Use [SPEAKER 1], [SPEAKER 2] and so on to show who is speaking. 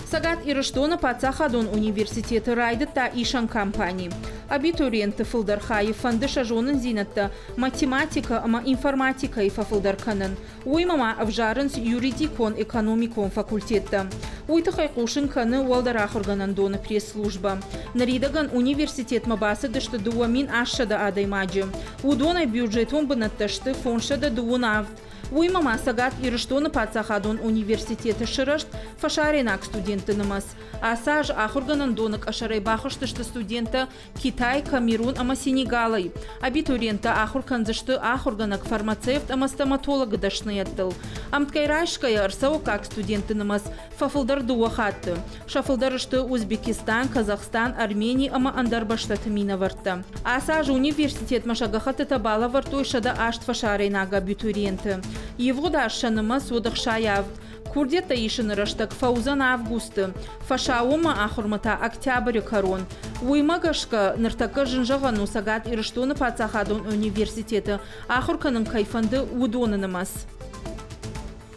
[SPEAKER 1] Сагат Ирыштона Пацахадон университеты райдыта ишан компании. Абитуриенты фылдар хайы фанды шажонын зинатта математика, ама информатика и фафылдар канын. Уймама авжарынс юридикон экономикон факультетта. Уйтахай кушын каны уалдарах органандоны пресс-служба. Наридаган университет мабасы дышты дуамин ашшада адаймаджи. Удона бюджетон бынатташты фоншада дуунавд. Уймама Сагат Ирыштона Пацахадон университеты шырышт фашаренак студентынымыз. Асаж ахурганандонок ашарай бахыштышты студента Китай, Камерун, ама Сенегалай. Абитуриента ахурканзышты ахурганак фармацевт, ама стоматолог дашныяттыл. Амткайрашкая арсау как студентынымыз фафылдар дуахатты. Шафылдарышты Узбекистан, Казахстан, Армения, ама Андарбаштаты минаварты. Асаж университет машагахаты табала вартуй шада ашт фашаренак абитуриенты. Его дашанымыз удых шаявд. Курдета ишын рыштак Фаузан августы. Фашаума ахурмата октябрь корон. Уймагашка ныртака жынжагану Сагат Ирыштона Пацахадон университеты ахурканың кайфанды удонынымыз.